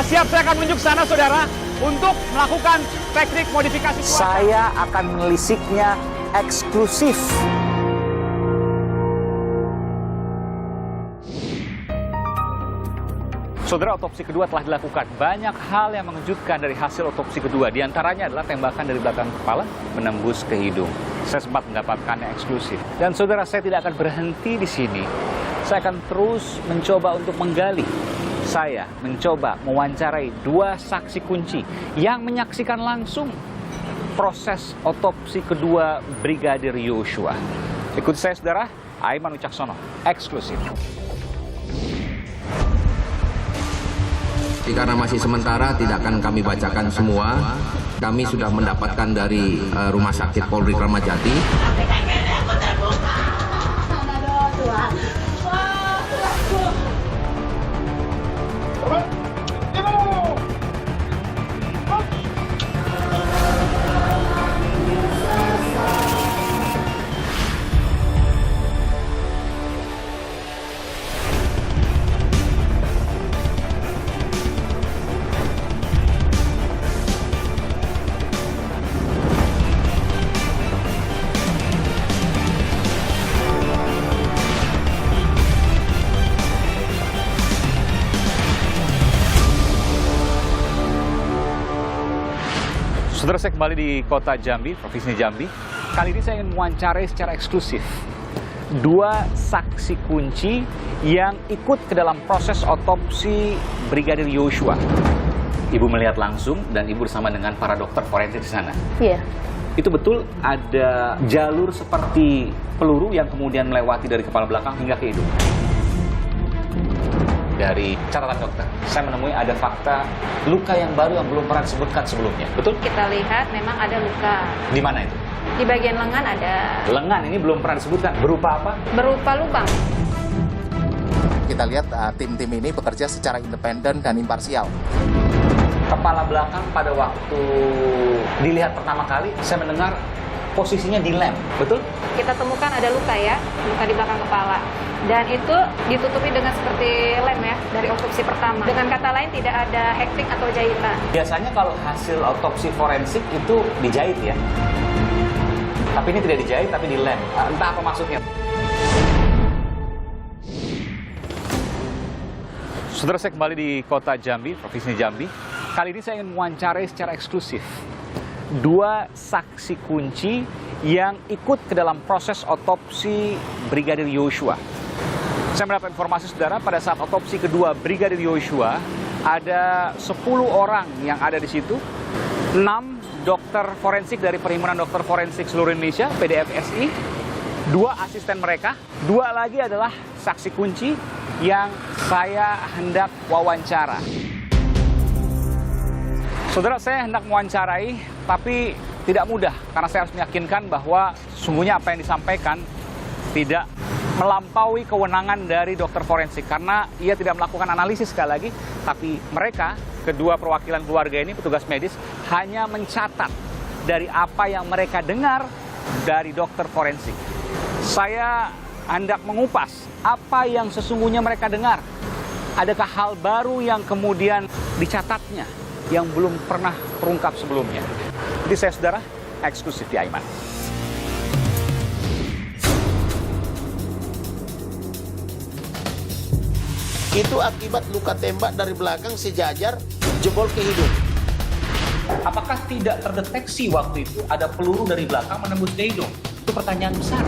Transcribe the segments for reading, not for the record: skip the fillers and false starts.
siap, saya akan menunjuk sana, saudara, untuk melakukan teknik modifikasi cuaca. Saya akan menelisiknya eksklusif. Saudara, otopsi kedua telah dilakukan. Banyak hal yang mengejutkan dari hasil otopsi kedua. Di antaranya adalah tembakan dari belakang kepala menembus ke hidung. Saya sempat mendapatkannya eksklusif. Dan saudara, saya tidak akan berhenti di sini. Saya akan terus mencoba untuk menggali. Saya mencoba mewawancarai dua saksi kunci yang menyaksikan langsung proses otopsi kedua Brigadir Yosua. Ikuti saya, saudara. Aiman Wicaksono, eksklusif. Karena masih sementara tidak akan kami bacakan semua. Kami sudah mendapatkan dari Rumah Sakit Polri Kramat Jati. Saudara, saya kembali di kota Jambi, Provinsi Jambi. Kali ini saya ingin mewawancarai secara eksklusif dua saksi kunci yang ikut ke dalam proses otopsi Brigadir Yosua. Ibu melihat langsung dan Ibu bersama dengan para dokter forensik di sana. Iya. Itu betul ada jalur seperti peluru yang kemudian melewati dari kepala belakang hingga ke hidung. Dari catatan dokter, saya menemui ada fakta luka yang baru yang belum pernah disebutkan sebelumnya. Betul? Kita lihat memang ada luka. Di mana itu? Di bagian lengan ada. Lengan ini belum pernah disebutkan. Berupa apa? Berupa lubang. Kita lihat tim-tim ini bekerja secara independen dan imparsial. Kepala belakang pada waktu dilihat pertama kali, saya mendengar posisinya di lem. Betul? Kita temukan ada luka ya, luka di belakang kepala. Dan itu ditutupi dengan seperti lem ya, dari otopsi pertama. Dengan kata lain tidak ada hektik atau jahitan. Biasanya kalau hasil otopsi forensik itu dijahit ya. Tapi ini tidak dijahit, tapi di lem. Entah apa maksudnya. Saudara, saya kembali di kota Jambi, Provinsi Jambi. Kali ini saya ingin mewawancarai secara eksklusif dua saksi kunci yang ikut ke dalam proses otopsi Brigadir Yosua. Saya mendapat informasi, saudara, pada saat otopsi kedua Brigadir Yosua, ada 10 orang yang ada di situ. 6 dokter forensik dari Perhimpunan Dokter Forensik Seluruh Indonesia, PDFSI. 2 asisten mereka. 2 lagi adalah saksi kunci yang saya hendak wawancara. Saudara, saya hendak mewawancarai, tapi tidak mudah. Karena saya harus meyakinkan bahwa sungguhnya apa yang disampaikan tidak melampaui kewenangan dari dokter forensik. Karena ia tidak melakukan analisis sekali lagi, tapi mereka, kedua perwakilan keluarga ini, petugas medis, hanya mencatat dari apa yang mereka dengar dari dokter forensik. Saya hendak mengupas apa yang sesungguhnya mereka dengar. Adakah hal baru yang kemudian dicatatnya yang belum pernah terungkap sebelumnya? Jadi saya, saudara, eksklusif di Aiman. Itu akibat luka tembak dari belakang sejajar jebol ke hidung. Apakah tidak terdeteksi waktu itu ada peluru dari belakang menembus ke hidung? Itu pertanyaan besar.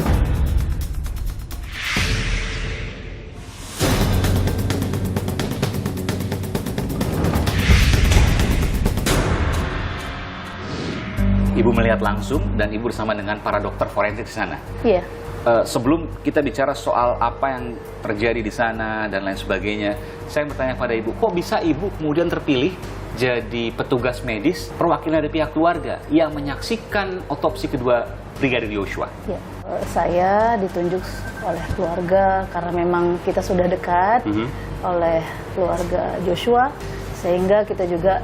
Ibu melihat langsung dan Ibu bersama dengan para dokter forensik di sana. Iya. Sebelum kita bicara soal apa yang terjadi di sana dan lain sebagainya, saya bertanya pada Ibu, kok bisa Ibu kemudian terpilih jadi petugas medis perwakilan dari pihak keluarga yang menyaksikan otopsi kedua Brigadir Yosua? Ya. Saya ditunjuk oleh keluarga karena memang kita sudah dekat oleh keluarga Joshua, sehingga kita juga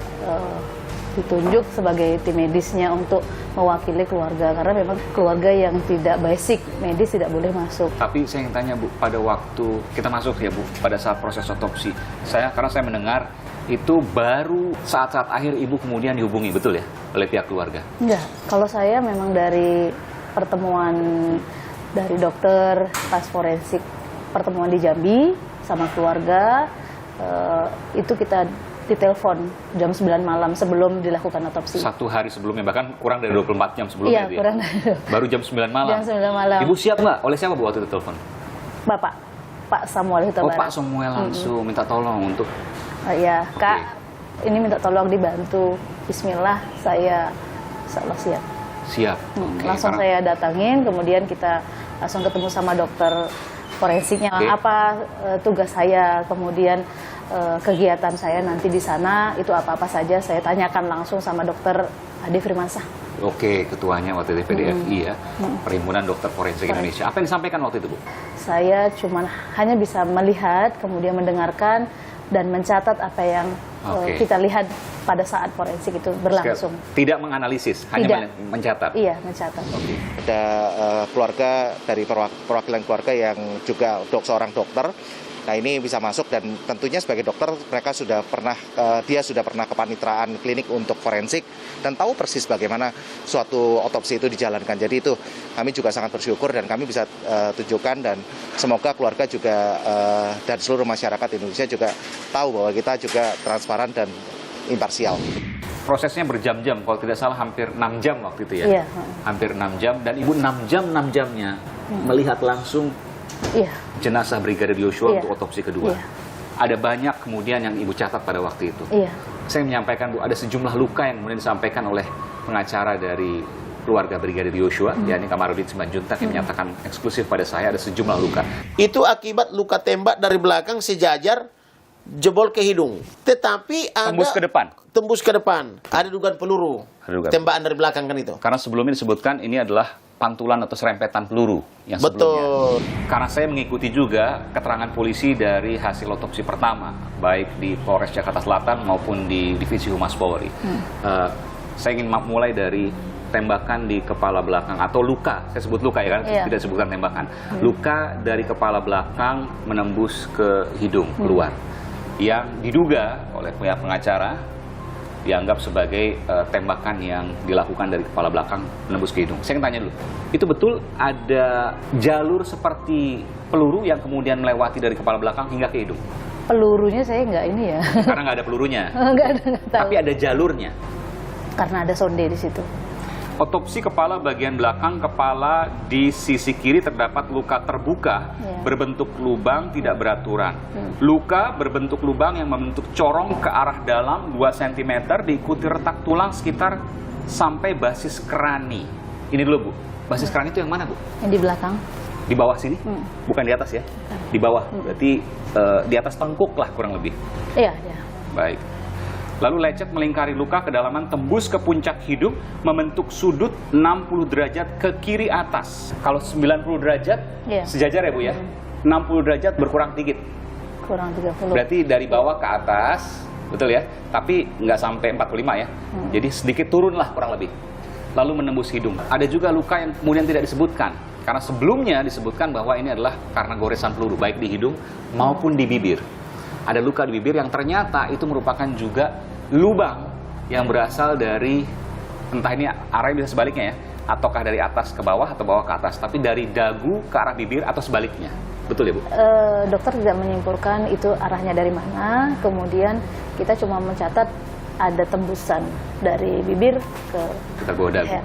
ditunjuk sebagai tim medisnya untuk mewakili keluarga, karena memang keluarga yang tidak basic medis tidak boleh masuk. Tapi saya ingin tanya, Bu, pada waktu kita masuk ya, Bu, pada saat proses otopsi, karena saya mendengar itu baru saat-saat akhir ibu kemudian dihubungi, betul ya, oleh pihak keluarga? Enggak, kalau saya memang dari pertemuan dari dokter pas forensik, pertemuan di Jambi sama keluarga, itu kita ditelepon jam 9 malam sebelum dilakukan otopsi. 1 hari sebelumnya, bahkan kurang dari 24 jam sebelumnya. Iya, kurang dari baru jam 9 malam. Jam 9 malam. Ibu siap nggak? Oleh siapa Bu waktu itu telepon? Bapak, Pak Samuel Huta Oh, Barat. Pak Samuel langsung minta tolong untuk... Ya, Kak, ini minta tolong dibantu. Bismillah, saya insyaallah siap. Siap. Oke, Langsung karena- saya datangin, kemudian kita langsung ketemu sama dokter forensiknya. Oke. Apa tugas saya, kemudian kegiatan saya nanti di sana, itu apa-apa saja saya tanyakan langsung sama dokter Ade Firmansyah. Oke, ketuanya waktu itu PDFI ya, Perhimpunan Dokter Forensik Indonesia. Apa yang disampaikan waktu itu, Bu? Saya cuma hanya bisa melihat, kemudian mendengarkan, dan mencatat apa yang Oke. kita lihat pada saat forensik itu berlangsung. Tidak menganalisis, hanya Tidak. mencatat. Iya, mencatat. Ada keluarga dari perwakilan keluarga yang juga seorang dokter. Nah, ini bisa masuk dan tentunya sebagai dokter mereka sudah pernah dia sudah pernah kepanitraan klinik untuk forensik dan tahu persis bagaimana suatu otopsi itu dijalankan. Jadi itu kami juga sangat bersyukur dan kami bisa tunjukkan dan semoga keluarga juga dan seluruh masyarakat Indonesia juga tahu bahwa kita juga transparan dan imparsial. Prosesnya berjam-jam, kalau tidak salah hampir 6 jam waktu itu ya. Iya. Hampir 6 jam, dan Ibu 6 jamnya melihat langsung Iya. jenazah Brigadir Yosua Iya. untuk otopsi kedua. Iya. Ada banyak kemudian yang Ibu catat pada waktu itu. Iya. Saya menyampaikan, Bu, ada sejumlah luka yang kemudian disampaikan oleh pengacara dari keluarga Brigadir Yosua, yakni Kamarudin Simanjuntak, yang menyatakan eksklusif pada saya ada sejumlah luka. Itu akibat luka tembak dari belakang sejajar jebol ke hidung. Tetapi ada Tembus ke depan. Tembus ke depan. Ada dugaan peluru. Ada dugaan. Tembakan dari belakang kan itu. Karena sebelumnya disebutkan ini adalah pantulan atau serempetan peluru yang sebelumnya. Betul. Karena saya mengikuti juga keterangan polisi dari hasil otopsi pertama, baik di Polres Jakarta Selatan maupun di Divisi Humas Polri. Saya ingin mulai dari tembakan di kepala belakang atau luka, saya sebut luka ya kan, Iya. tidak sebutkan tembakan. Luka dari kepala belakang menembus ke hidung keluar, yang diduga oleh pihak pengacara dianggap sebagai tembakan yang dilakukan dari kepala belakang menembus ke hidung. Saya ingin tanya dulu, itu betul ada jalur seperti peluru yang kemudian melewati dari kepala belakang hingga ke hidung? Pelurunya saya nggak ini ya. Karena nggak ada pelurunya, Nggak tahu. tapi ada jalurnya. Karena ada sonde di situ. Otopsi kepala bagian belakang kepala di sisi kiri terdapat luka terbuka berbentuk lubang tidak beraturan. Luka berbentuk lubang yang membentuk corong ke arah dalam 2 cm diikuti retak tulang sekitar sampai basis krani. Ini dulu, Bu. Basis krani itu yang mana, Bu? Yang di belakang. Di bawah sini? Bukan di atas ya? Di bawah. Berarti di atas tengkuk lah kurang lebih. Iya, iya. Baik. Lalu lecet melingkari luka kedalaman tembus ke puncak hidung membentuk sudut 60 derajat ke kiri atas. Kalau 90 derajat Iya. sejajar ya Bu ya. 60 derajat berkurang dikit. Kurang 30. Berarti dari bawah ke atas, betul ya? Tapi nggak sampai 45 ya. Jadi sedikit turun lah kurang lebih. Lalu menembus hidung. Ada juga luka yang kemudian tidak disebutkan. Karena sebelumnya disebutkan bahwa ini adalah karena goresan peluru baik di hidung maupun di bibir. Ada luka di bibir yang ternyata itu merupakan juga lubang yang berasal dari, entah ini arahnya bisa sebaliknya ya, ataukah dari atas ke bawah atau bawah ke atas, tapi dari dagu ke arah bibir atau sebaliknya. Betul ya Bu? Dokter tidak menyimpulkan itu arahnya dari mana, kemudian kita cuma mencatat ada tembusan dari bibir ke bawah dagu. leher,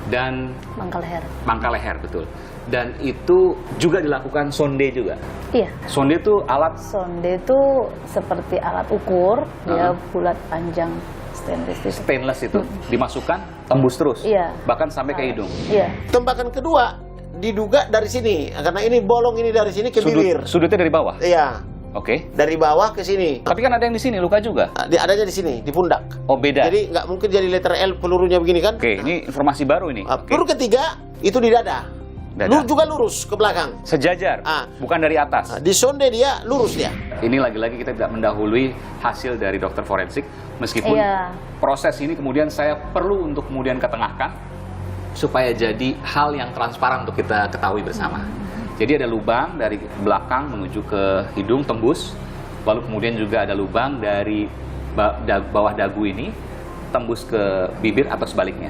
Dan mangkal leher. mangkal leher, betul. Dan itu juga dilakukan sonde juga. Iya. Sonde itu alat Sonde itu seperti alat ukur, dia bulat panjang stainless itu. stainless itu dimasukkan tembus terus, Iya. bahkan sampai ke hidung. Iya. Tembakan kedua diduga dari sini. Karena ini bolong ini dari sini ke bibir. Sudutnya dari bawah. Iya. Oke. Dari bawah ke sini. Tapi kan ada yang di sini luka juga. Adanya di sini, di pundak. Oh, beda. Jadi nggak mungkin jadi letter L pelurunya begini kan? Oke, ini informasi baru ini. Oke. Peluru ketiga itu di dada. Dada. Juga lurus ke belakang. Sejajar, bukan dari atas. Nah, di sonde dia lurus dia. Ini lagi-lagi kita tidak mendahului hasil dari dokter forensik, meskipun Iya. proses ini kemudian saya perlu untuk kemudian ketengahkan supaya jadi hal yang transparan untuk kita ketahui bersama. Jadi ada lubang dari belakang menuju ke hidung tembus, lalu kemudian juga ada lubang dari bawah dagu ini tembus ke bibir atau sebaliknya?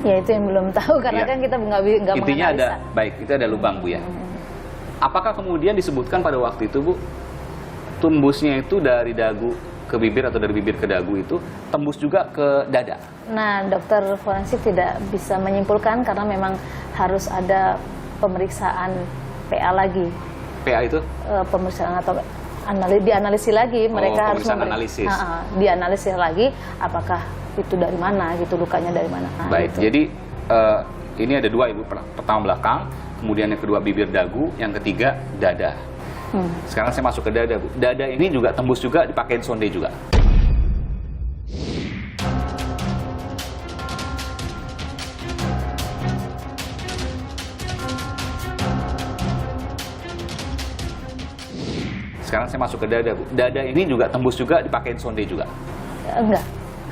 Ya itu yang belum tahu karena Iya. kan kita nggak Intinya ada, menganalisa. baik, itu ada lubang Bu ya. Apakah kemudian disebutkan pada waktu itu Bu, tembusnya itu dari dagu ke bibir atau dari bibir ke dagu itu tembus juga ke dada? Nah, dokter forensik tidak bisa menyimpulkan karena memang harus ada pemeriksaan PA lagi. PA itu? Pemeriksaan atau dianalisis lagi. Mereka harus pemeriksaan analisis. dianalisis lagi apakah itu dari mana gitu, lukanya dari mana. Nah, Baik, gitu. jadi ini ada dua Ibu, pertama belakang, kemudian yang kedua bibir dagu, yang ketiga dada. Sekarang saya masuk ke dada Bu. Dada ini juga tembus juga dipakein sonde juga. Sekarang saya masuk ke dada Bu. Dada ini juga tembus juga dipakein sonde juga. Enggak.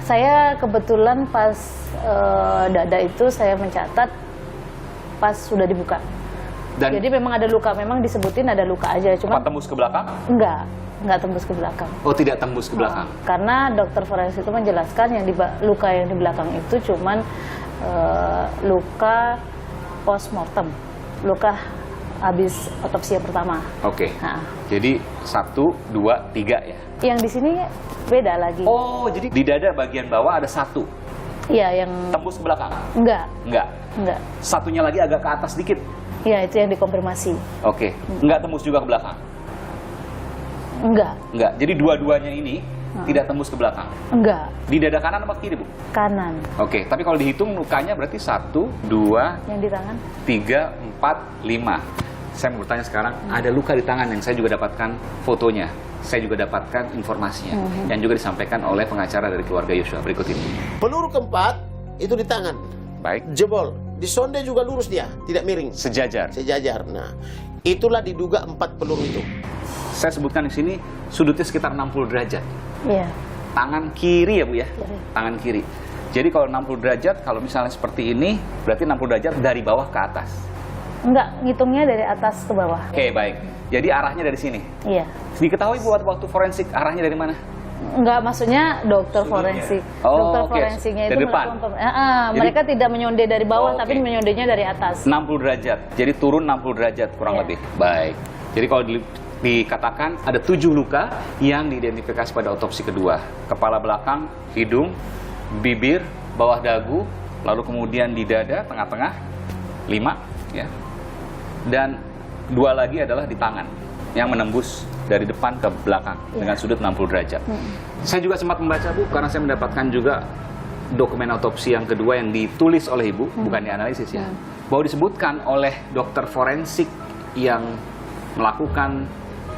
Saya kebetulan pas dada itu saya mencatat pas sudah dibuka. Dan Jadi memang ada luka, memang disebutin ada luka aja, apa cuma tembus ke belakang? enggak tembus ke belakang. Oh, tidak tembus ke belakang. Karena dokter forensik itu menjelaskan luka yang di belakang itu cuman luka postmortem, luka habis otopsi yang pertama. Oke. Nah, Jadi 1, 2, 3 ya. yang di sini beda lagi. Oh, jadi di dada bagian bawah ada 1 Iya, yang tembus ke belakang? enggak. Enggak. Satunya lagi agak ke atas dikit. Iya, itu yang dikonfirmasi. Oke. Enggak tembus juga ke belakang? Enggak. Jadi dua-duanya ini tidak tembus ke belakang. Enggak. Di dada kanan apa kiri, Bu? Kanan. Oke, tapi kalau dihitung lukanya berarti 1, 2, Yang di tangan? 3, 4, 5. Saya mau bertanya sekarang, ada luka di tangan yang saya juga dapatkan fotonya. Saya juga dapatkan informasinya yang juga disampaikan oleh pengacara dari keluarga Yosua berikut ini. Peluru keempat itu di tangan, Baik, jebol. Di sonde juga lurus dia, tidak miring, sejajar. sejajar. Nah, itulah diduga 4 peluru itu. Saya sebutkan di sini sudutnya sekitar 60 derajat. Iya. Tangan kiri ya Bu ya? Kiri. Tangan kiri. Jadi kalau 60 derajat, kalau misalnya seperti ini, berarti 60 derajat dari bawah ke atas. Enggak, ngitungnya dari atas ke bawah. Oke, baik. Jadi arahnya dari sini. Iya. Diketahui Bu waktu forensik arahnya dari mana? Enggak, maksudnya dokter forensik. Oh, dokter oke. forensiknya Dari itu depan? Jadi, mereka tidak menyonde dari bawah, Oh, tapi oke. menyondenya dari atas. 60 derajat. Jadi turun 60 derajat kurang Iya. lebih. Baik. Jadi kalau dikatakan ada 7 luka yang diidentifikasi pada otopsi kedua. Kepala belakang, hidung, bibir, bawah dagu, lalu kemudian di dada, tengah-tengah, 5 ya. Dan 2 lagi adalah di tangan yang menembus dari depan ke belakang dengan sudut 60 derajat. Saya juga sempat membaca Bu, karena saya mendapatkan juga dokumen otopsi yang kedua yang ditulis oleh Ibu, bukan dianalisis ya, bahwa disebutkan oleh dokter forensik yang melakukan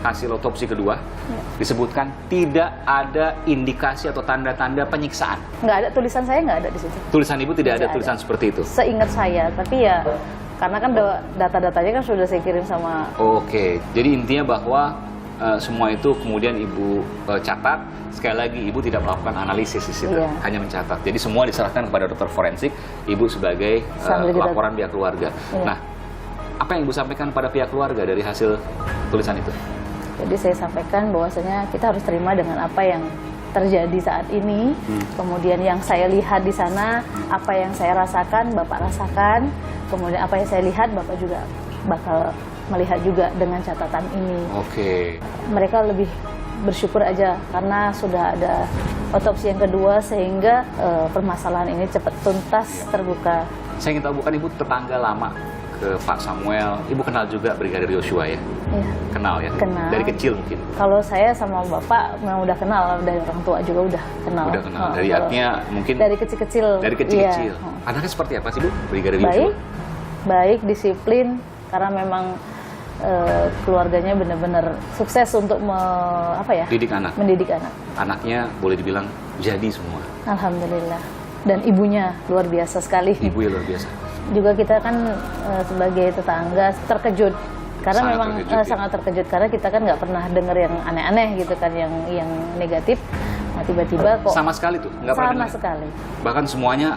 hasil otopsi kedua, disebutkan tidak ada indikasi atau tanda-tanda penyiksaan. Nggak ada, tulisan saya nggak ada di situ. Tulisan Ibu tidak ada Tidak tulisan seperti itu? Seingat saya, tapi ya karena kan data-datanya kan sudah saya kirim sama. Oke, jadi intinya bahwa semua itu kemudian Ibu catat. Sekali lagi, Ibu tidak melakukan analisis di situ, Iya. hanya mencatat. Jadi semua diserahkan kepada dokter forensik, Ibu sebagai Sambil kita- laporan pihak keluarga. Iya. Nah, apa yang Ibu sampaikan pada pihak keluarga dari hasil tulisan itu? Jadi saya sampaikan bahwasanya kita harus terima dengan apa yang terjadi saat ini. Kemudian yang saya lihat di sana, apa yang saya rasakan, Bapak rasakan. Kemudian apa yang saya lihat, Bapak juga bakal melihat juga dengan catatan ini. Oke. Mereka lebih bersyukur aja karena sudah ada otopsi yang kedua sehingga permasalahan ini cepat tuntas, terbuka. Saya ingin tahu, bukan Ibu tetangga lama ke Pak Samuel, Ibu kenal juga Brigadir Yosua ya? Ya. Kenal ya? Kenal. Dari kecil mungkin? Kalau saya sama Bapak memang udah kenal, dari orang tua juga udah kenal. Udah kenal. Dari kalau artinya mungkin dari kecil-kecil. dari kecil-kecil. Iya. Anaknya seperti apa sih Bu, Brigadir Yosua? Baik, baik, disiplin karena memang keluarganya benar-benar sukses untuk Didik anak. mendidik anak. Anaknya boleh dibilang jadi semua. Alhamdulillah. Dan ibunya luar biasa sekali. Ibu ya luar biasa. Juga kita kan sebagai tetangga terkejut karena Sangat memang terkejut, ya. sangat terkejut karena kita kan nggak pernah dengar yang aneh-aneh gitu kan, yang negatif. Nah, tiba-tiba kok Sama sekali tuh, nggak pernah sama dengar. sekali. Bahkan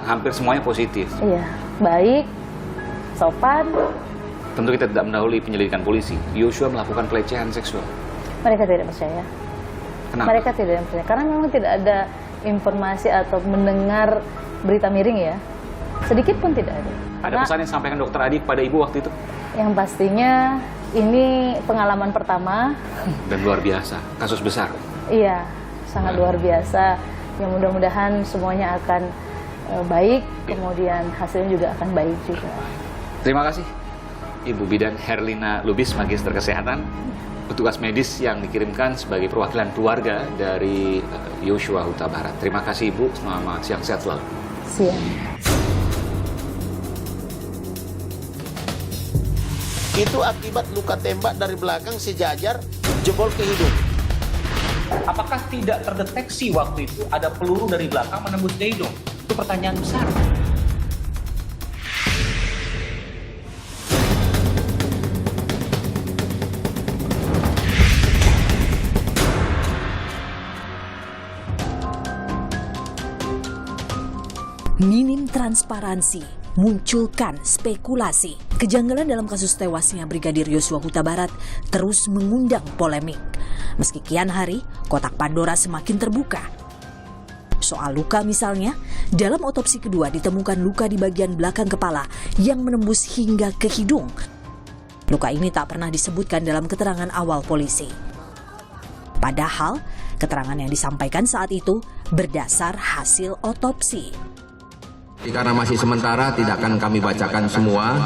hampir semuanya positif. Iya, baik, sopan. Tentu kita tidak mendahului penyelidikan polisi. Yosua melakukan pelecehan seksual. Mereka tidak percaya. Kenapa? Mereka tidak percaya karena memang tidak ada informasi atau mendengar berita miring ya. Sedikit pun tidak ada. Ada Nah, pesan yang disampaikan Dokter Adi kepada Ibu waktu itu? yang pastinya ini pengalaman pertama. Dan luar biasa, kasus besar. Iya, sangat luar biasa. Yang mudah-mudahan semuanya akan baik, kemudian hasilnya juga akan baik juga. Terima kasih Ibu Bidan Herlina Lubis, Magister Kesehatan, petugas medis yang dikirimkan sebagai perwakilan keluarga dari Yosua Huta Barat. Terima kasih Ibu, selamat siang, sehat selalu. Siang. Itu akibat luka tembak dari belakang sejajar jebol ke hidung. Apakah tidak terdeteksi waktu itu ada peluru dari belakang menembus ke hidung? Itu pertanyaan besar. Minim transparansi, munculkan spekulasi. Kejanggalan dalam kasus tewasnya Brigadir Yosua Huta Barat terus mengundang polemik. Meski kian hari, kotak Pandora semakin terbuka. Soal luka misalnya, dalam otopsi kedua ditemukan luka di bagian belakang kepala yang menembus hingga ke hidung. Luka ini tak pernah disebutkan dalam keterangan awal polisi. Padahal, keterangan yang disampaikan saat itu berdasar hasil otopsi. Karena masih sementara tidak akan kami bacakan semua.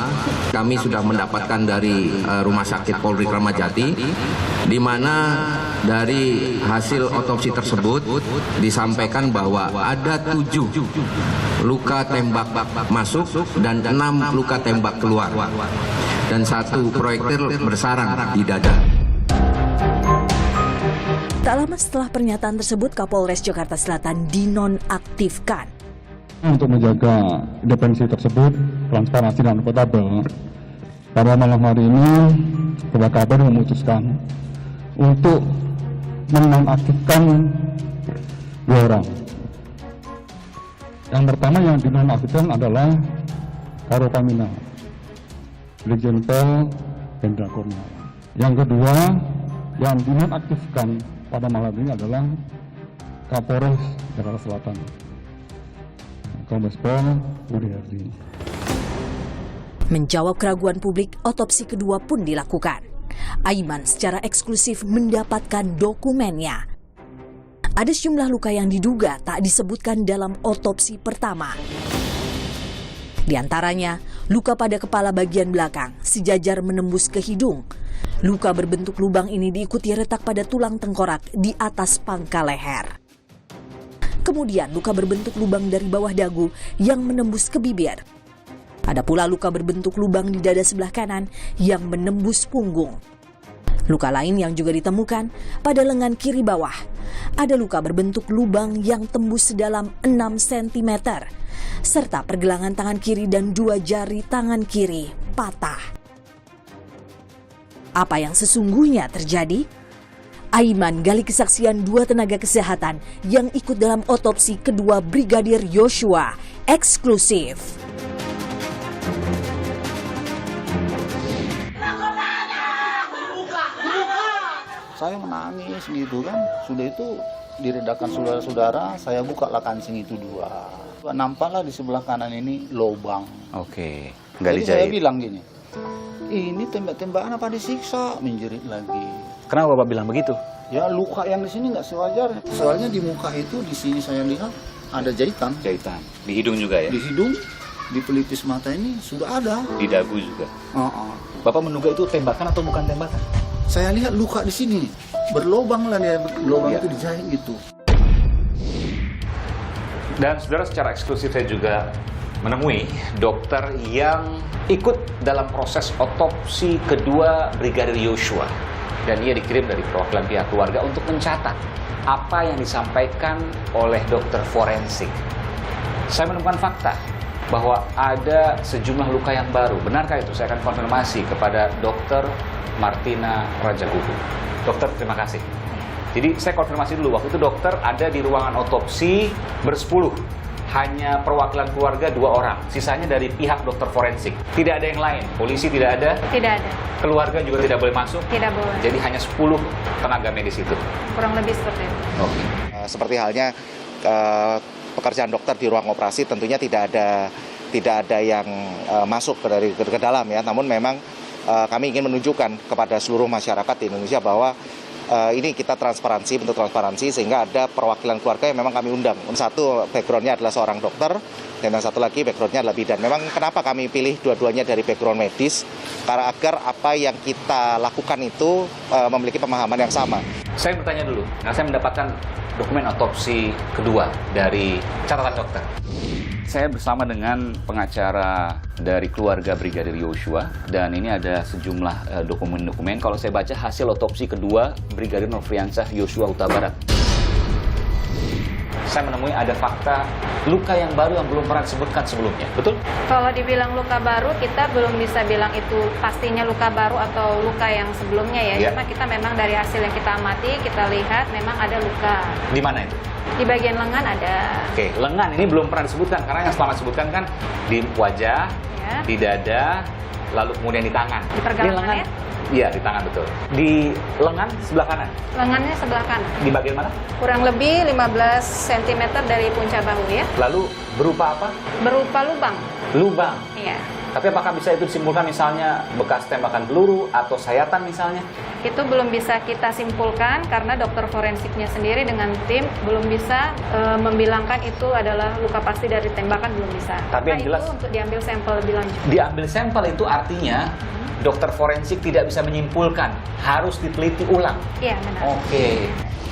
Kami sudah mendapatkan dari Rumah Sakit Polri Kramat Jati, di mana dari hasil otopsi tersebut disampaikan bahwa ada 7 luka tembak masuk dan 6 luka tembak keluar, dan 1 proyektil bersarang di dada. Tak lama setelah pernyataan tersebut, Kapolres Jakarta Selatan dinonaktifkan. Untuk menjaga independensi tersebut, transparansi dan akuntabel, pada malam hari ini Bapak Kabar memutuskan untuk menonaktifkan 2 orang. Yang pertama yang dinonaktifkan adalah Karopamina, Brigjen Pol Hendra Kurniawan. Yang kedua yang dinonaktifkan pada malam ini adalah Kapolres Jakarta Selatan, Kombes Pol Budi Hardi. Menjawab keraguan publik, otopsi kedua pun dilakukan. Aiman secara eksklusif mendapatkan dokumennya. Ada sejumlah luka yang diduga tak disebutkan dalam otopsi pertama. Di antaranya, luka pada kepala bagian belakang, sejajar menembus ke hidung. Luka berbentuk lubang ini diikuti retak pada tulang tengkorak di atas pangkal leher. Kemudian luka berbentuk lubang dari bawah dagu yang menembus ke bibir. Ada pula luka berbentuk lubang di dada sebelah kanan yang menembus punggung. Luka lain yang juga ditemukan pada lengan kiri bawah. Ada luka berbentuk lubang yang tembus sedalam 6 cm. Serta pergelangan tangan kiri dan 2 jari tangan kiri patah. Apa yang sesungguhnya terjadi? Aiman gali kesaksian 2 tenaga kesehatan yang ikut dalam otopsi kedua Brigadir Yosua, eksklusif. Saya menangis gitu kan, sudah itu diredakan saudara-saudara, saya bukalah kancing itu 2. Nampaklah di sebelah kanan ini lubang. Oke, Jadi saya bilang gini, ini tembak-tembakan apa disiksa, menjerit lagi. Kenapa Bapak bilang begitu? Ya luka yang di sini nggak sewajarnya. Soalnya di muka itu, di sini saya lihat ada jahitan. Jahitan. Di hidung juga ya? Di hidung, di pelipis mata ini sudah ada. Di dagu juga? Bapak menduga itu tembakan atau bukan tembakan? Saya lihat luka di sini, berlobang lah dia, lubang itu dijahit gitu. Dan saudara, secara eksklusif saya juga menemui dokter yang ikut dalam proses otopsi kedua Brigadir Yosua. Dan ia dikirim dari perwakilan pihak keluarga untuk mencatat apa yang disampaikan oleh dokter forensik. Saya menemukan fakta bahwa ada sejumlah luka yang baru. Benarkah itu? Saya akan konfirmasi kepada dokter Martina Rajaguhu. Dokter, terima kasih. Jadi saya konfirmasi dulu, waktu itu dokter ada di ruangan otopsi bersepuluh. hanya perwakilan keluarga 2 orang. Sisanya dari pihak dokter forensik. Tidak ada yang lain. Polisi tidak ada. Tidak ada. Keluarga juga tidak boleh masuk. Tidak boleh. Jadi hanya 10 tenaga medis itu. Kurang lebih seperti itu. Oke. Seperti halnya pekerjaan dokter di ruang operasi tentunya tidak ada yang masuk ke dalam ya. Namun memang kami ingin menunjukkan kepada seluruh masyarakat di Indonesia bahwa ini kita bentuk transparansi sehingga ada perwakilan keluarga yang memang kami undang. Satu backgroundnya adalah seorang dokter dan yang satu lagi backgroundnya adalah bidan. Memang kenapa kami pilih dua-duanya dari background medis? Karena agar apa yang kita lakukan itu memiliki pemahaman yang sama. Saya bertanya dulu, nah saya mendapatkan dokumen otopsi kedua dari catatan dokter. Saya bersama dengan pengacara dari keluarga Brigadir Yosua dan ini ada sejumlah dokumen-dokumen. Kalau saya baca hasil otopsi kedua Brigadir Nofriansah Yosua Huta Barat, saya menemui ada fakta luka yang baru yang belum pernah disebutkan sebelumnya. Betul? Kalau dibilang luka baru, kita belum bisa bilang itu pastinya luka baru atau luka yang sebelumnya ya. Ya. Cuma kita memang dari hasil yang kita amati, kita lihat memang ada luka. Di mana itu? Di bagian lengan ada. Oke, lengan ini belum pernah disebutkan karena yang selama disebutkan kan di wajah, Ya. di dada, lalu kemudian di tangan. Di pergelangan ya? Iya, di tangan betul. Di lengan sebelah kanan. Lengannya sebelah kanan. Di bagian mana? Kurang lebih 15 cm dari puncak bahu ya. Lalu berupa apa? Berupa lubang. Lubang. Iya. Tapi apakah bisa itu disimpulkan misalnya bekas tembakan peluru atau sayatan misalnya? Itu belum bisa kita simpulkan karena dokter forensiknya sendiri dengan tim belum bisa membilangkan itu adalah luka pasti dari tembakan, belum bisa. Tapi yang jelas itu untuk diambil sampel lebih lanjut. Diambil sampel itu artinya dokter forensik tidak bisa menyimpulkan, harus diteliti ulang. Iya, benar. Oke.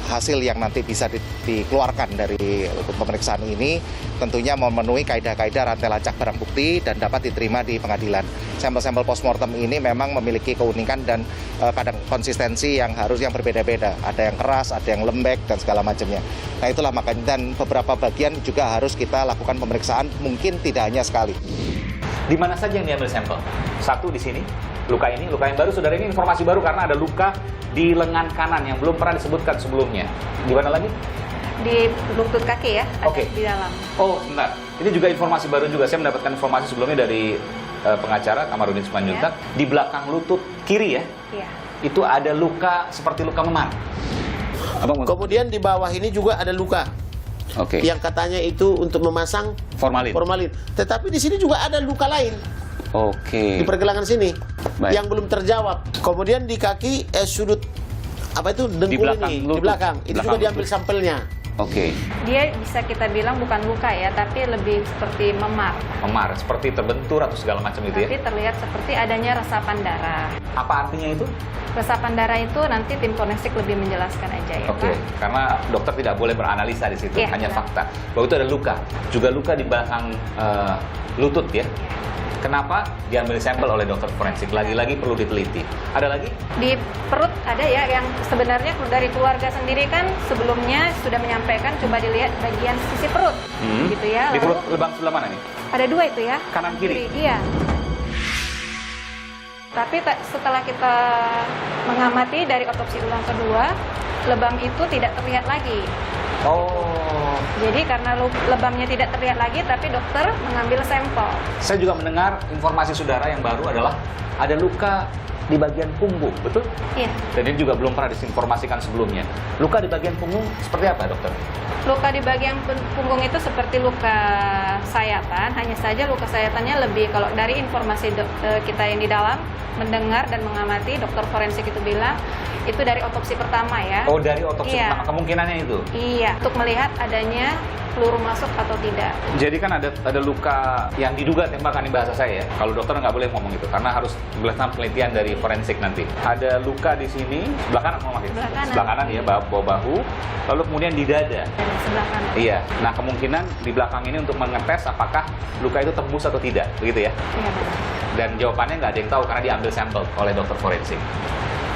Hasil yang nanti bisa dikeluarkan dari pemeriksaan ini tentunya memenuhi kaidah-kaidah rantai lacak barang bukti dan dapat diterima di pengadilan. Sampel-sampel postmortem ini memang memiliki keunikan dan kadang konsistensi yang berbeda-beda. Ada yang keras, ada yang lembek dan segala macamnya. Nah itulah makanya, dan beberapa bagian juga harus kita lakukan pemeriksaan, mungkin tidak hanya sekali. Di mana saja yang diambil sampel? Satu di sini, luka ini, luka yang baru, saudara, ini informasi baru karena ada luka di lengan kanan yang belum pernah disebutkan sebelumnya. Di mana lagi? Di lutut kaki ya, ada Oke. di dalam. Oh, sebentar. Ini juga informasi baru juga. Saya mendapatkan informasi sebelumnya dari pengacara Kamarudin Simanjuntak. Ya. Di belakang lutut kiri ya, Iya. itu ada luka seperti luka memar. Kemudian di bawah ini juga ada luka. Oke. Yang katanya itu untuk memasang Formalin. Tetapi di sini juga ada luka lain Oke. di pergelangan sini Baik. yang belum terjawab. Kemudian di kaki sudut apa itu dengkul belakang ini lutut. di belakang itu Belakang juga diambil lutut. sampelnya. Oke. Dia bisa kita bilang bukan luka ya, tapi lebih seperti memar. Memar, seperti terbentur atau segala macam itu Tapi ya. terlihat seperti adanya resapan darah. Apa artinya itu? Resapan darah itu nanti tim forensik lebih menjelaskan aja ya, Oke, Pak. karena dokter tidak boleh beranalisa di situ, Iya, hanya benar. fakta. Bahwa itu ada luka, juga luka di belakang lutut ya. Kenapa diambil sampel oleh dokter forensik? Lagi-lagi perlu diteliti. Ada lagi? Di perut ada ya, yang sebenarnya dari keluarga sendiri kan sebelumnya sudah menyampaikan, coba dilihat bagian sisi perut, gitu ya. Di Lalu perut lebam sebelah mana nih? ada 2 itu ya. Kanan kiri? Iya. Tapi setelah kita mengamati dari otopsi ulang kedua, lebam itu tidak terlihat lagi. Oh. Jadi karena lebamnya tidak terlihat lagi, tapi dokter mengambil sampel. Saya juga mendengar informasi saudara yang baru adalah ada luka di bagian punggung, betul? Iya. Dan ini juga belum pernah diinformasikan sebelumnya. Luka di bagian punggung seperti apa, dokter? Luka di bagian punggung itu seperti luka sayatan, hanya saja luka sayatannya lebih, kalau dari informasi kita yang di dalam mendengar dan mengamati, dokter forensik itu bilang itu dari otopsi pertama ya. Oh, dari otopsi Iya. pertama, kemungkinannya itu? Iya, untuk melihat adanya peluru masuk atau tidak. Jadi kan ada luka yang diduga tembakan, di bahasa saya ya. Kalau dokter nggak boleh ngomong itu karena harus berdasarkan penelitian dari forensik nanti. Ada luka di sini sebelah kanan, sebelah kanan ya, bawah bahu. Lalu kemudian di dada. Sebelah kanan. Iya. Nah, kemungkinan di belakang ini untuk mengetes apakah luka itu tembus atau tidak, begitu ya. Iya, benar. Dan jawabannya nggak ada yang tahu karena diambil sampel oleh dokter forensik.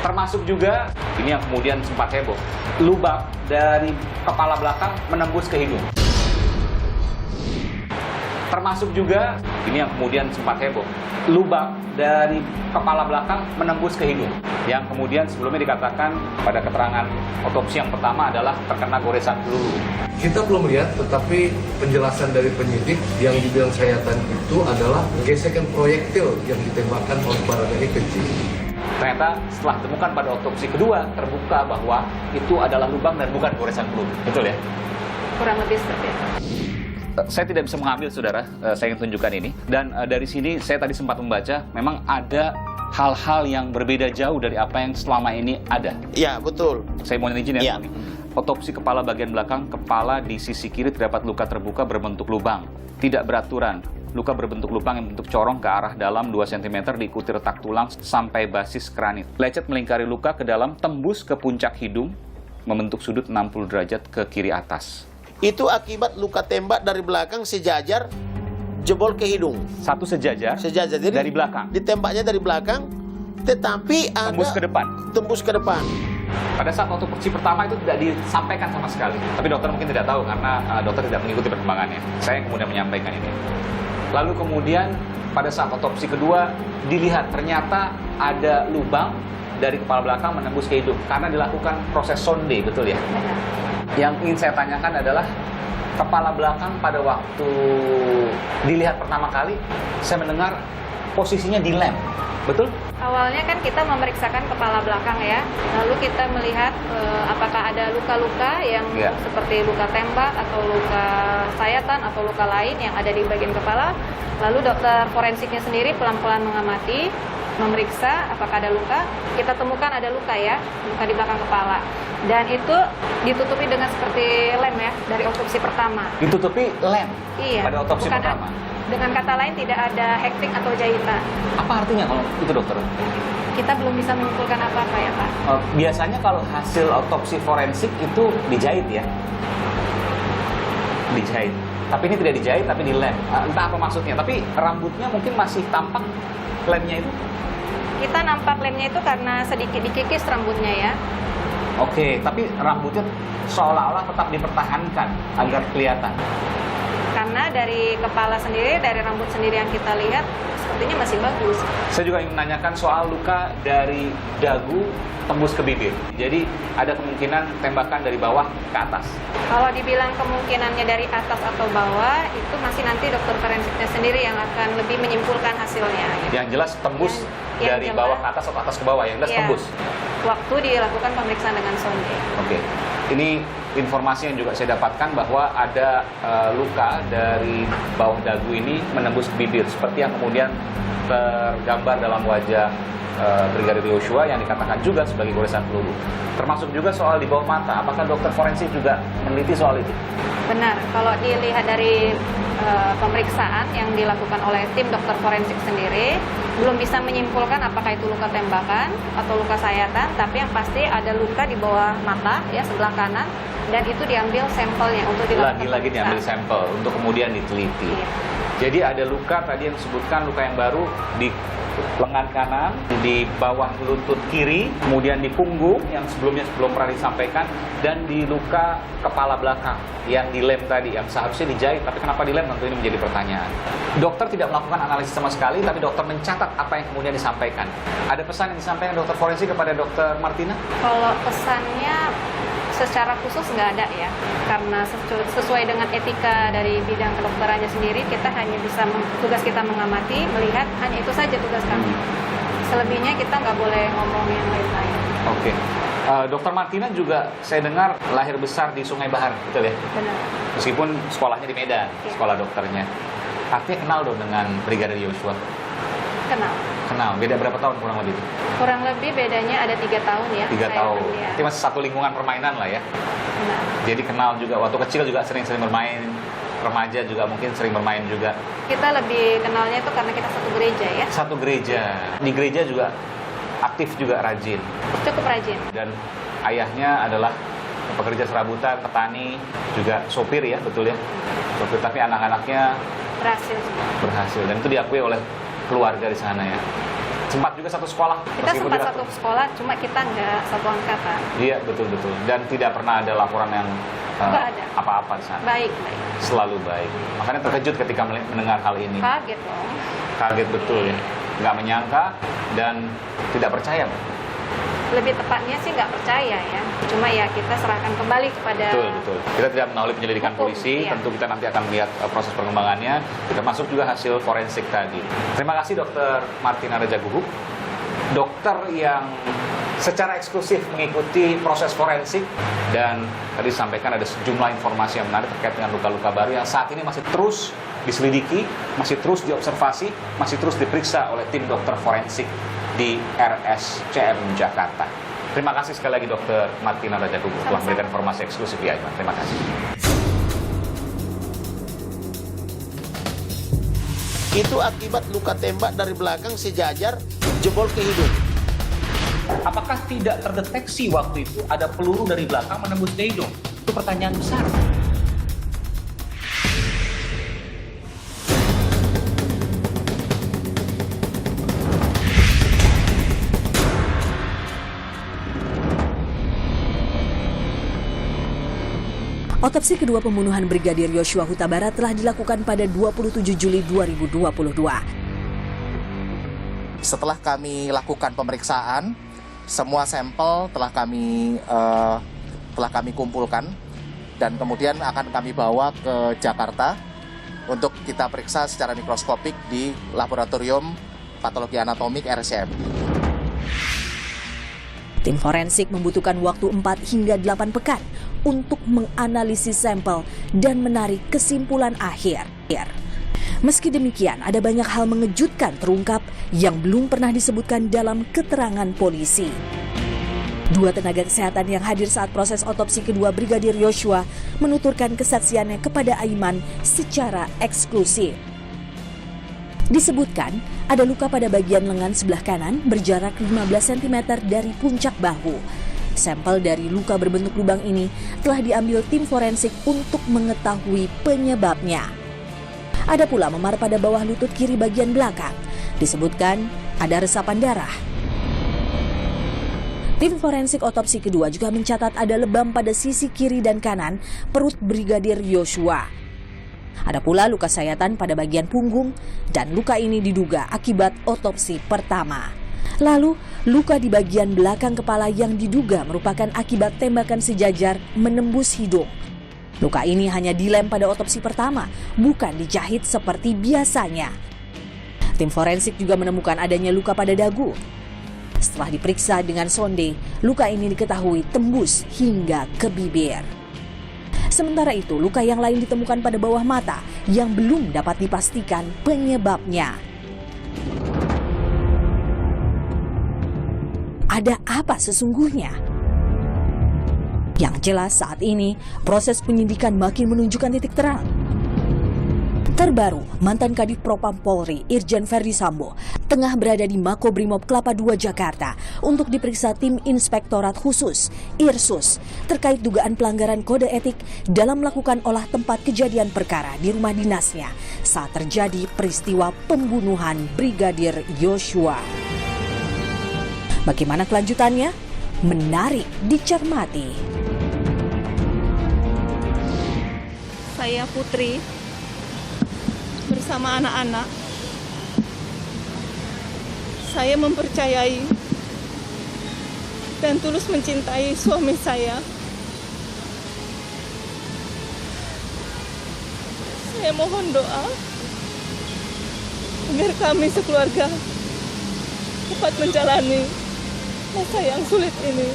Termasuk juga ini yang kemudian sempat heboh, lubang dari kepala belakang menembus ke hidung. Termasuk juga, ini yang kemudian sempat heboh, lubang dari kepala belakang menembus ke hidung. Yang kemudian sebelumnya dikatakan pada keterangan otopsi yang pertama adalah terkena goresan peluru. Kita belum lihat, tetapi penjelasan dari penyidik yang dibilang sayatan itu adalah gesekan proyektil yang ditembakkan oleh Baradae ke J. Ternyata setelah ditemukan pada otopsi kedua, terbuka bahwa itu adalah lubang dan bukan goresan peluru. Betul ya? Kurang lebih seperti itu. Saya tidak bisa mengambil, saudara, saya ingin tunjukkan ini. Dan dari sini saya tadi sempat membaca, memang ada hal-hal yang berbeda jauh dari apa yang selama ini ada. Ya, betul. Saya mohon izin ya. Otopsi kepala bagian belakang, kepala di sisi kiri terdapat luka terbuka berbentuk lubang. Tidak beraturan. Luka berbentuk lubang yang bentuk corong ke arah dalam 2 cm diikuti retak tulang sampai basis kranit. Lecet melingkari luka ke dalam, tembus ke puncak hidung, membentuk sudut 60 derajat ke kiri atas. Itu akibat luka tembak dari belakang sejajar jebol ke hidung. Satu sejajar, Sejajar. Jadi dari belakang. ditembaknya dari belakang, tetapi ada Tembus ke depan. Tembus ke depan. Pada saat otopsi pertama itu tidak disampaikan sama sekali. Tapi dokter mungkin tidak tahu karena dokter tidak mengikuti perkembangannya. Saya yang kemudian menyampaikan ini. Lalu kemudian pada saat otopsi kedua dilihat ternyata ada lubang dari kepala belakang menembus ke hidung karena dilakukan proses sonde, betul ya? Yang ingin saya tanyakan adalah kepala belakang pada waktu dilihat pertama kali saya mendengar posisinya dilem, betul? Awalnya kan kita memeriksakan kepala belakang ya, lalu kita melihat apakah ada luka-luka yang seperti luka tembak atau luka sayatan atau luka lain yang ada di bagian kepala. Lalu dokter forensiknya sendiri pelan-pelan mengamati, memeriksa apakah ada luka. Kita temukan ada luka ya, luka di belakang kepala. Dan itu ditutupi dengan seperti lem ya, dari otopsi pertama. Ditutupi lem? Iya. Pada otopsi pertama? Dengan kata lain tidak ada hektik atau jahitan. Apa artinya kalau itu, dokter? Kita belum bisa menyimpulkan apa-apa ya Pak. Biasanya kalau hasil otopsi forensik itu dijahit ya? Dijahit. Tapi ini tidak dijahit, tapi dilem. Entah apa maksudnya. Tapi rambutnya mungkin masih tampak lemnya itu? Kita nampak lemnya itu karena sedikit dikikis rambutnya ya. Oke, tapi rambutnya seolah-olah tetap dipertahankan agar kelihatan. Karena dari kepala sendiri, dari rambut sendiri yang kita lihat, sepertinya masih bagus. Saya juga ingin menanyakan soal luka dari dagu tembus ke bibir. Jadi ada kemungkinan tembakan dari bawah ke atas. Kalau dibilang kemungkinannya dari atas atau bawah, itu masih nanti dokter forensiknya sendiri yang akan lebih menyimpulkan hasilnya. Yang jelas tembus dari bawah ke atas atau atas ke bawah, yang jelas tembus. Waktu dilakukan pemeriksaan dengan sonde. Oke. Ini informasi yang juga saya dapatkan bahwa ada luka dari bawah dagu ini menembus bibir seperti yang kemudian tergambar dalam wajah Brigadir Yosua yang dikatakan juga sebagai goresan peluru. Termasuk juga soal di bawah mata. Apakah dokter forensik juga meneliti soal itu? Benar. Kalau dilihat dari pemeriksaan yang dilakukan oleh tim dokter forensik sendiri, belum bisa menyimpulkan apakah itu luka tembakan atau luka sayatan, tapi yang pasti ada luka di bawah mata ya sebelah kanan, dan itu diambil sampelnya untuk dilakukan lagi diambil sampel untuk kemudian diteliti. Iya. Jadi ada luka tadi yang disebutkan luka yang baru di lengan kanan, di bawah lutut kiri, kemudian di punggung yang sebelum pernah disampaikan, dan di luka kepala belakang yang dilem tadi, yang seharusnya dijahit, tapi kenapa dilem tentu ini menjadi pertanyaan. Dokter tidak melakukan analisis sama sekali, tapi dokter mencatat apa yang kemudian disampaikan. Ada pesan yang disampaikan dokter forensik kepada dokter Martina? Kalau pesannya secara khusus nggak ada ya, karena sesuai dengan etika dari bidang kedokterannya sendiri, kita hanya bisa tugas kita mengamati, melihat, hanya itu saja tugas kami. Selebihnya kita nggak boleh ngomong yang lain-lain. Oke. Dokter Martina juga saya dengar lahir besar di Sungai Bahar, betul ya? Benar. Meskipun sekolahnya di Medan, sekolah dokternya. Artinya kenal dong dengan Brigadir Yosua? Kenal. Beda berapa tahun kurang lebih? Kurang lebih bedanya ada 3 tahun ya. 3 tahun. Itu masih satu lingkungan permainan lah ya. Benar. Jadi kenal juga, waktu kecil juga sering-sering bermain, remaja juga mungkin sering bermain juga. Kita lebih kenalnya itu karena kita satu gereja ya. Satu gereja. Di gereja juga aktif juga, rajin. Cukup rajin. Dan ayahnya adalah pekerja serabutan, petani, juga sopir ya, betul ya? Sopir, tapi anak-anaknya berhasil. Dan itu diakui oleh keluarga di sana ya. Sempat juga satu sekolah. Kita sempat satu sekolah, cuma kita nggak satu angkatan. Iya, betul-betul. Dan tidak pernah ada laporan yang Nggak ada. apa-apa di sana? Baik, baik. Selalu baik. Makanya terkejut ketika mendengar hal ini. Kaget dong. Kaget betul ya. Nggak menyangka dan tidak percaya. Lebih tepatnya sih nggak percaya ya. Cuma ya kita serahkan kembali kepada... Betul. Kita tidak mengetahui penyelidikan hukum, polisi. iya. Tentu kita nanti akan melihat proses perkembangannya. Kita masuk juga hasil forensik tadi. Terima kasih Dr. Martina Rajaguhuk. Dokter yang secara eksklusif mengikuti proses forensik dan tadi disampaikan ada sejumlah informasi yang menarik terkait dengan luka-luka baru yang saat ini masih terus diselidiki, masih terus diobservasi, masih terus diperiksa oleh tim dokter forensik di RSCM Jakarta. Terima kasih sekali lagi Dr. Martina Rajaguhuk telah memberikan informasi eksklusif di Aiman. Terima kasih. Itu akibat luka tembak dari belakang sejajar jebol ke hidung. Apakah tidak terdeteksi waktu itu ada peluru dari belakang menembus ke hidung? Itu pertanyaan besar. Otopsi kedua pembunuhan Brigadir Yosua Huta Barat telah dilakukan pada 27 Juli 2022. Setelah kami lakukan pemeriksaan, semua sampel telah kami kumpulkan dan kemudian akan kami bawa ke Jakarta untuk kita periksa secara mikroskopik di Laboratorium Patologi Anatomik RSCM. Tim forensik membutuhkan waktu 4 hingga 8 pekan untuk menganalisis sampel dan menarik kesimpulan akhir. Meski demikian, ada banyak hal mengejutkan terungkap yang belum pernah disebutkan dalam keterangan polisi. 2 tenaga kesehatan yang hadir saat proses otopsi kedua Brigadir Yosua menuturkan kesaksiannya kepada Aiman secara eksklusif. Disebutkan ada luka pada bagian lengan sebelah kanan berjarak 15 cm dari puncak bahu. Sampel dari luka berbentuk lubang ini telah diambil tim forensik untuk mengetahui penyebabnya. Ada pula memar pada bawah lutut kiri bagian belakang. Disebutkan ada resapan darah. Tim forensik otopsi kedua juga mencatat ada lebam pada sisi kiri dan kanan perut Brigadir Yosua. Ada pula luka sayatan pada bagian punggung dan luka ini diduga akibat otopsi pertama. Lalu, luka di bagian belakang kepala yang diduga merupakan akibat tembakan sejajar menembus hidung. Luka ini hanya dilem pada otopsi pertama, bukan dijahit seperti biasanya. Tim forensik juga menemukan adanya luka pada dagu. Setelah diperiksa dengan sonde, luka ini diketahui tembus hingga ke bibir. Sementara itu, luka yang lain ditemukan pada bawah mata yang belum dapat dipastikan penyebabnya. Ada apa sesungguhnya? Yang jelas saat ini, proses penyidikan makin menunjukkan titik terang. Terbaru, mantan Kadif Propam Polri, Irjen Verdi Sambo, tengah berada di Makobrimob Kelapa II Jakarta untuk diperiksa tim Inspektorat Khusus, IRSUS, terkait dugaan pelanggaran kode etik dalam melakukan olah tempat kejadian perkara di rumah dinasnya saat terjadi peristiwa pembunuhan Brigadir Yosua. Bagaimana kelanjutannya? Menarik dicermati. Saya Putri bersama anak-anak. Saya mempercayai dan tulus mencintai suami saya. Saya mohon doa agar kami sekeluarga dapat menjalani masa yang sulit ini.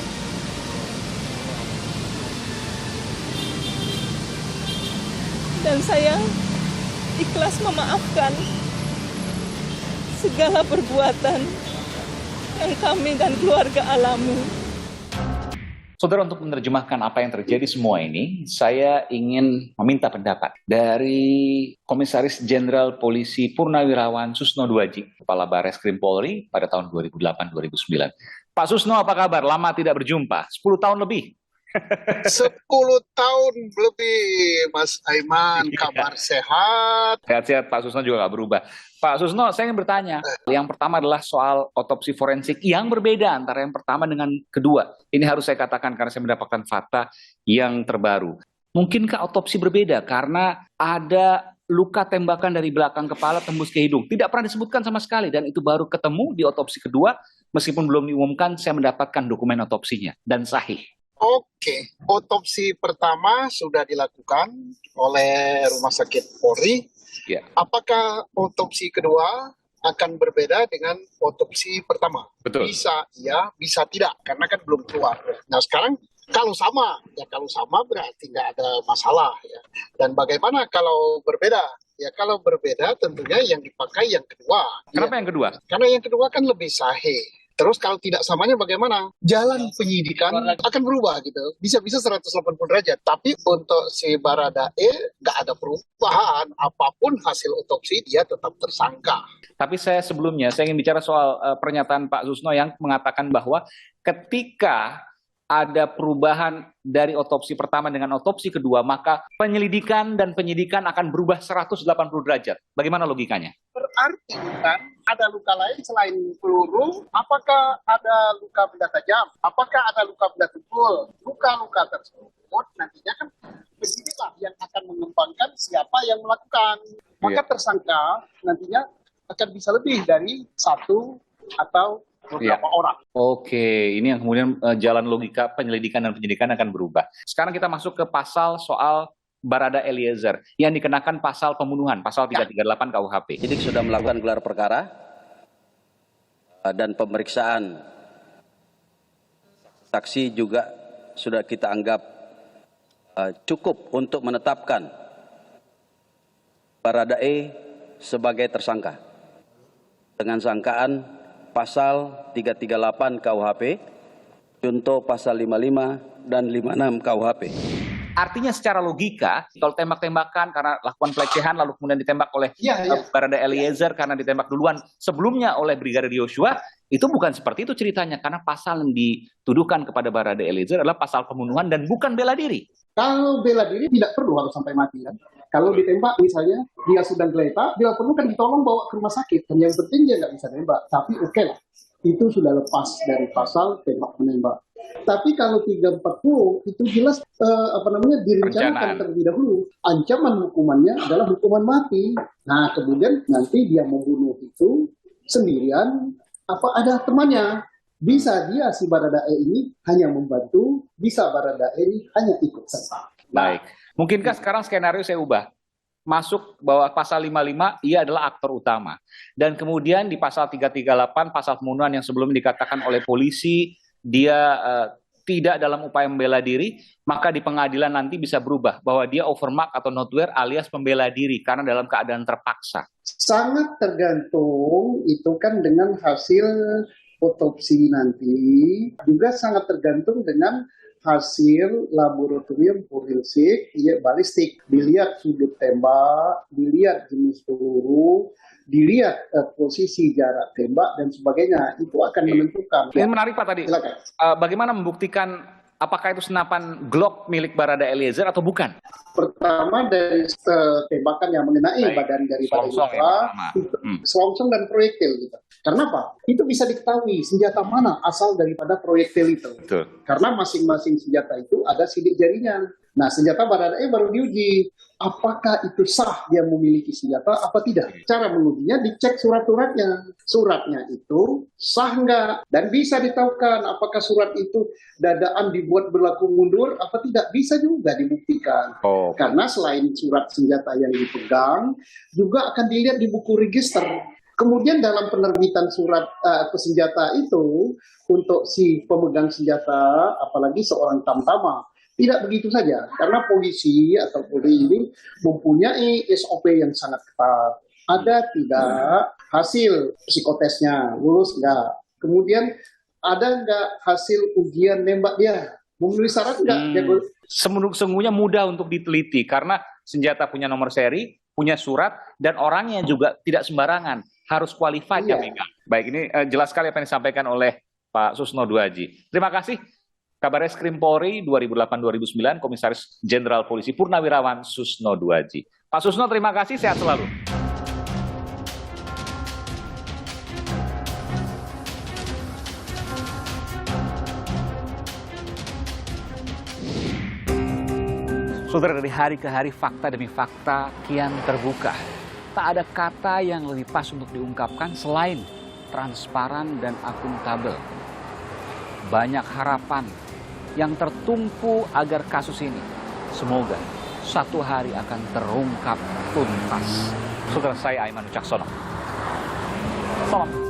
Dan saya ikhlas memaafkan segala perbuatan yang kami dan keluarga alami. Saudara, untuk menerjemahkan apa yang terjadi semua ini, saya ingin meminta pendapat dari Komisaris Jenderal Polisi Purnawirawan Susno Duaji, Kepala Bareskrim Polri pada tahun 2008-2009. Pak Susno, apa kabar? Lama tidak berjumpa, 10 tahun lebih. 10 tahun lebih, Mas Aiman. Kabar sehat? Sehat-sehat, Pak Susno juga nggak berubah. Pak Susno, saya ingin bertanya. Yang pertama adalah soal otopsi forensik yang berbeda antara yang pertama dengan kedua. Ini harus saya katakan karena saya mendapatkan fakta yang terbaru. Mungkinkah otopsi berbeda karena ada luka tembakan dari belakang kepala tembus ke hidung? Tidak pernah disebutkan sama sekali dan itu baru ketemu di otopsi kedua. Meskipun belum diumumkan, saya mendapatkan dokumen otopsinya dan sahih. Oke, otopsi pertama sudah dilakukan oleh Rumah Sakit Polri. Ya. Apakah otopsi kedua akan berbeda dengan otopsi pertama? Betul. Bisa iya, bisa tidak, karena kan belum keluar. Nah sekarang kalau sama berarti nggak ada masalah ya. Dan bagaimana kalau berbeda? Ya kalau berbeda tentunya yang dipakai yang kedua. Kenapa yang kedua? Karena yang kedua kan lebih sahih. Terus kalau tidak samanya bagaimana? Jalan penyidikan akan berubah gitu. Bisa-bisa 180 derajat. Tapi untuk si Baradae nggak ada perubahan. Apapun hasil otopsi dia tetap tersangka. Tapi saya ingin bicara soal pernyataan Pak Susno yang mengatakan bahwa ketika ada perubahan dari otopsi pertama dengan otopsi kedua, maka penyelidikan dan penyidikan akan berubah 180 derajat. Bagaimana logikanya? Berarti kan ada luka lain selain peluru, apakah ada luka benda tajam, apakah ada luka benda tumpul. Luka-luka tersebut nantinya kan penyidiklah yang akan mengembangkan siapa yang melakukan. Maka tersangka nantinya akan bisa lebih dari satu atau beberapa orang. Oke, ini yang kemudian jalan logika penyelidikan dan penyidikan akan berubah. Sekarang kita masuk ke pasal soal Barada Eliezer yang dikenakan pasal pembunuhan, pasal 338 KUHP. Penyidik sudah melakukan gelar perkara dan pemeriksaan saksi juga sudah kita anggap cukup untuk menetapkan Baradae sebagai tersangka dengan sangkaan pasal 338 KUHP, contoh pasal 55 dan 56 KUHP. Artinya secara logika, kalau tembak-tembakan karena lakukan pelecehan lalu kemudian ditembak oleh Barada Eliezer karena ditembak duluan sebelumnya oleh Brigadir Yosua, itu bukan seperti itu ceritanya karena pasal yang dituduhkan kepada Barada Eliezer adalah pasal pembunuhan dan bukan bela diri. Kalau bela diri tidak perlu harus sampai mati kan. Kalau ditembak misalnya, dia sedang geletak, bila perlu kan ditolong bawa ke rumah sakit. Dan yang penting dia nggak bisa nembak. Tapi oke lah, itu sudah lepas dari pasal tembak-menembak. Tapi kalau 340 itu jelas direncanakan terlebih dahulu. Ancaman hukumannya adalah hukuman mati. Nah kemudian nanti dia membunuh itu sendirian, ada temannya. Bisa dia si Baradae ini hanya membantu, bisa Baradae ini hanya ikut serta. Baik. Mungkinkah sekarang skenario saya ubah? Masuk bahwa pasal 55 ia adalah aktor utama. Dan kemudian di pasal 338 pasal pembunuhan yang sebelumnya dikatakan oleh polisi dia tidak dalam upaya membela diri, maka di pengadilan nanti bisa berubah bahwa dia overmark atau notwear alias pembela diri karena dalam keadaan terpaksa. Sangat tergantung itu kan dengan hasil otopsi nanti, juga sangat tergantung dengan hasil laboratorium forensik, balistik. Dilihat sudut tembak, dilihat jenis peluru, dilihat posisi jarak tembak dan sebagainya. Itu akan menentukan. Ini menarik Pak tadi. Silakan. Bagaimana membuktikan apakah itu senapan Glock milik Barada Eliezer atau bukan? Pertama dari tembakan yang mengenai badan daripada selongsong dan proyektil gitu. Karena apa? Itu bisa diketahui senjata mana asal daripada proyektil itu. Betul. Karena masing-masing senjata itu ada sidik jarinya. Nah, senjata Baradae baru diuji. Apakah itu sah dia memiliki senjata apa tidak? Cara mengujinya dicek surat-suratnya. Suratnya itu sah nggak? Dan bisa ditahukan apakah surat itu dadaan dibuat berlaku mundur apa tidak? Bisa juga dibuktikan. Karena selain surat senjata yang dipegang, juga akan dilihat di buku register. Kemudian dalam penerbitan surat senjata itu untuk si pemegang senjata, apalagi seorang tamtama, tidak begitu saja, karena polisi atau Polri ini mempunyai SOP yang sangat ketat. Ada tidak hasil psikotesnya, lulus nggak? Kemudian ada nggak hasil ujian nembak dia? Memenuhi syarat nggak? Sesungguhnya mudah untuk diteliti, karena senjata punya nomor seri, punya surat, dan orangnya juga tidak sembarangan, harus qualified ya megang. Baik, ini jelas sekali apa yang disampaikan oleh Pak Susno Duaji. Terima kasih. Kabar Reskrim Polri 2008-2009, Komisaris Jenderal Polisi Purnawirawan Susno Duaji. Pak Susno, terima kasih, sehat selalu. Saudara, dari hari ke hari fakta demi fakta kian terbuka. Tak ada kata yang lebih pas untuk diungkapkan selain transparan dan akuntabel. Banyak harapan yang tertumpu agar kasus ini semoga satu hari akan terungkap tuntas. Saudara, saya Aiman Wicaksono. Salam.